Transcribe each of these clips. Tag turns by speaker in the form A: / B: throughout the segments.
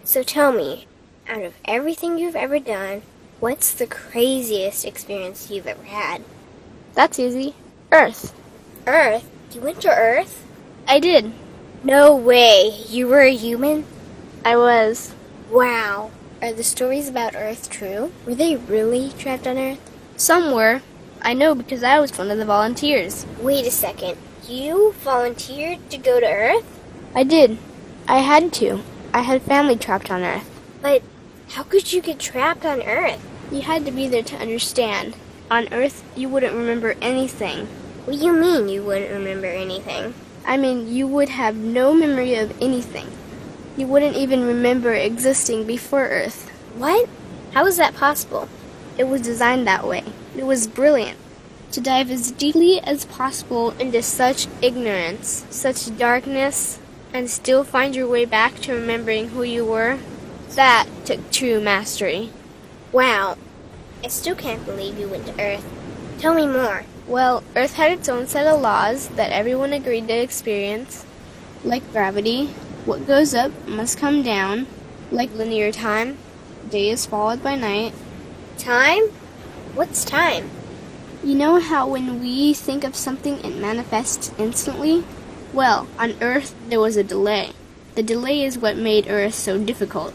A: So tell me, out of everything you've ever done, what's the craziest experience you've ever had?
B: That's easy. Earth.
A: Earth? You went to Earth?
B: I did.
A: No way. You were a human?
B: I was.
A: Wow. Are the stories about Earth true? Were they really trapped on Earth?
B: Some were. I know because I was one of the volunteers.
A: Wait a second. You volunteered to go to Earth?
B: I did. I had to. I had family trapped on Earth.
A: But how could you get trapped on Earth?
B: You had to be there to understand. On Earth, you wouldn't remember anything.
A: What do you mean you wouldn't remember anything?
B: I mean, you would have no memory of anything. You wouldn't even remember existing before Earth.
A: What? How is that possible?
B: It was designed that way. It was brilliant. To dive as deeply as possible into such ignorance, such darkness, and still find your way back to remembering who you were, that took true mastery.
A: Wow. I still can't believe you went to Earth. Tell me more.
B: Well, Earth had its own set of laws that everyone agreed to experience, like gravity. What goes up must come down, like linear time. Day is followed by night.
A: Time? What's time?
B: You know how when we think of something it manifests instantly? Well, on Earth there was a delay. The delay is what made Earth so difficult.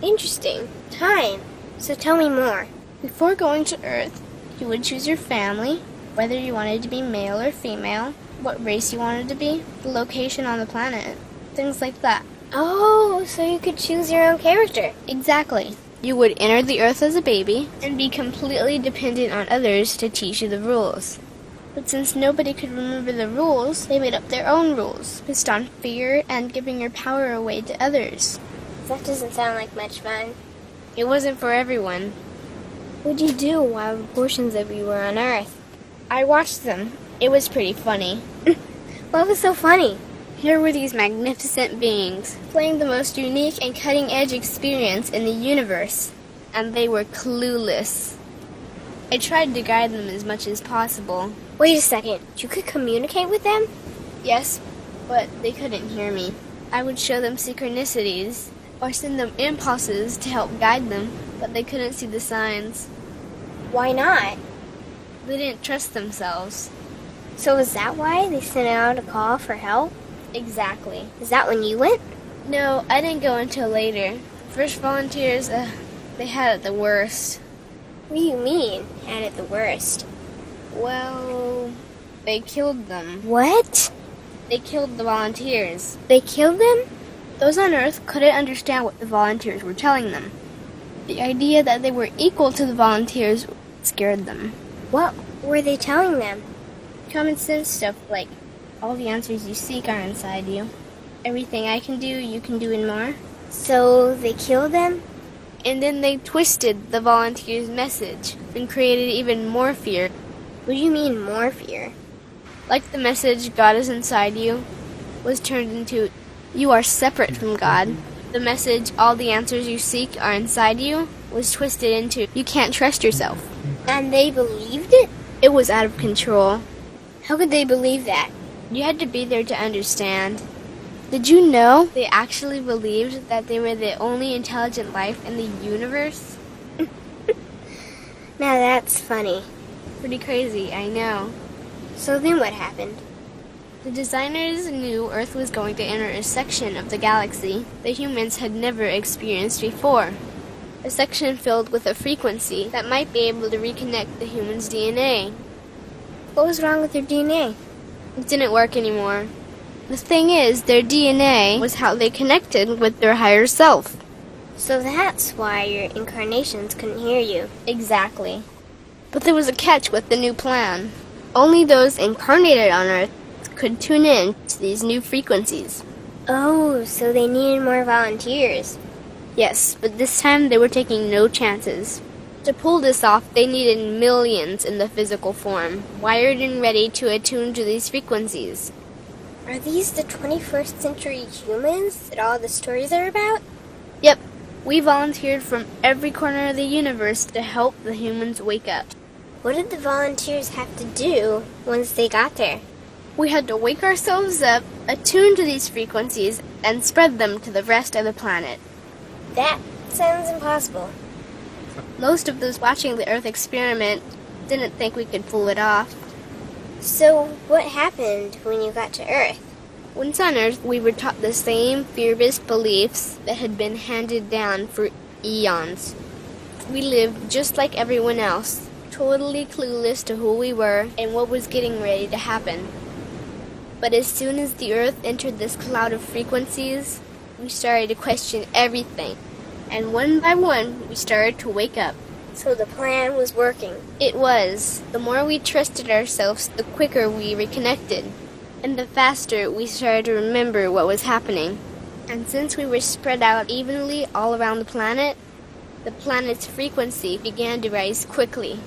A: Interesting. Time. So tell me more.
B: Before going to Earth, you would choose your family, whether you wanted to be male or female, what race you wanted to be, the location on the planet, things like that.
A: Oh, so you could choose your own character.
B: Exactly. You would enter the Earth as a baby and be completely dependent on others to teach you the rules. But since nobody could remember the rules, they made up their own rules, based on fear and giving your power away to others.
A: That doesn't sound like much fun.
B: It wasn't for everyone.
A: What did you do while portions of you were on Earth?
B: I watched them. It was pretty funny.
A: What was so funny?
B: Here were these magnificent beings, playing the most unique and cutting-edge experience in the universe, and they were clueless. I tried to guide them as much as possible.
A: Wait a second. You could communicate with them?
B: Yes, but they couldn't hear me. I would show them synchronicities, or send them impulses to help guide them, but they couldn't see the signs.
A: Why not?
B: They didn't trust themselves.
A: So is that why they sent out a call for help?
B: Exactly.
A: Is that when you went?
B: No, I didn't go until later. First volunteers, they had it the worst.
A: What do you mean, had it the worst?
B: Well, they killed them.
A: What?
B: They killed the volunteers.
A: They killed them?
B: Those on Earth couldn't understand what the volunteers were telling them. The idea that they were equal to the volunteers scared them.
A: What were they telling them?
B: Common sense stuff like, all the answers you seek are inside you. Everything I can do, you can do and more.
A: So they killed them?
B: And then they twisted the volunteers' message and created even more fear.
A: What do you mean, more fear?
B: Like the message, God is inside you, was turned into, you are separate from God. The message, all the answers you seek are inside you, was twisted into, you can't trust yourself.
A: And they believed it?
B: It was out of control.
A: How could they believe that?
B: You had to be there to understand. Did you know they actually believed that they were the only intelligent life in the universe?
A: Now that's funny.
B: Pretty crazy, I know.
A: So then what happened?
B: The designers knew Earth was going to enter a section of the galaxy that humans had never experienced before. A section filled with a frequency that might be able to reconnect the human's DNA.
A: What was wrong with their DNA?
B: It didn't work anymore. The thing is, their DNA was how they connected with their higher self.
A: So that's why your incarnations couldn't hear you.
B: Exactly. But there was a catch with the new plan. Only those incarnated on Earth could tune in to these new frequencies.
A: Oh, so they needed more volunteers.
B: Yes, but this time they were taking no chances. To pull this off, they needed millions in the physical form, wired and ready to attune to these frequencies.
A: Are these the 21st century humans that all the stories are about?
B: Yep. We volunteered from every corner of the universe to help the humans wake up.
A: What did the volunteers have to do once they got there?
B: We had to wake ourselves up, attune to these frequencies, and spread them to the rest of the planet.
A: That sounds impossible.
B: Most of those watching the Earth experiment didn't think we could pull it off.
A: So, what happened when you got to Earth?
B: Once on Earth, we were taught the same fear-based beliefs that had been handed down for eons. We lived just like everyone else, totally clueless to who we were and what was getting ready to happen. But as soon as the Earth entered this cloud of frequencies, we started to question everything. And one by one, we started to wake up.
A: So the plan was working.
B: It was. The more we trusted ourselves, the quicker we reconnected. And the faster we started to remember what was happening. And since we were spread out evenly all around the planet's frequency began to rise quickly.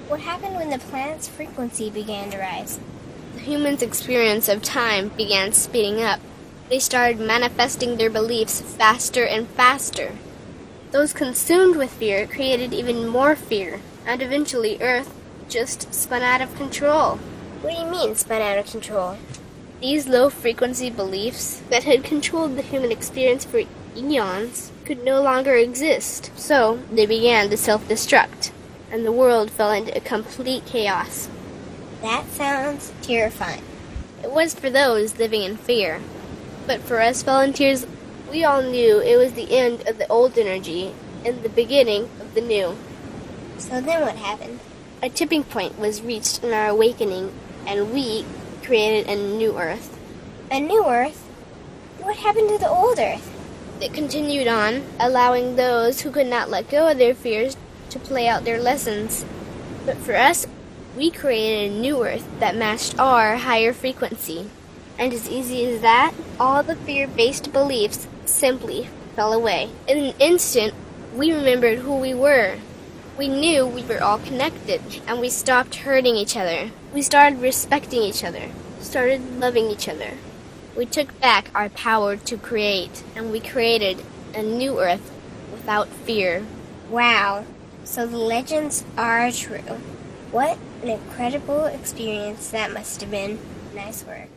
A: What happened when the planet's frequency began to rise?
B: The humans' experience of time began speeding up. They started manifesting their beliefs faster and faster. Those consumed with fear created even more fear, and eventually Earth just spun out of control.
A: What do you mean, spun out of control?
B: These low-frequency beliefs that had controlled the human experience for eons could no longer exist, so they began to self-destruct, and the world fell into complete chaos.
A: That sounds terrifying.
B: It was for those living in fear, but for us volunteers, we all knew it was the end of the old energy and the beginning of the new.
A: So then what happened?
B: A tipping point was reached in our awakening, and we created a new Earth.
A: A new Earth? What happened to the old Earth?
B: It continued on, allowing those who could not let go of their fears to play out their lessons. But for us, we created a new Earth that matched our higher frequency. And as easy as that, all the fear-based beliefs simply fell away. In an instant, we remembered who we were. We knew we were all connected, and we stopped hurting each other. We started respecting each other, started loving each other. We took back our power to create, and we created a new Earth without fear.
A: Wow, so the legends are true. What an incredible experience that must have been. Nice work.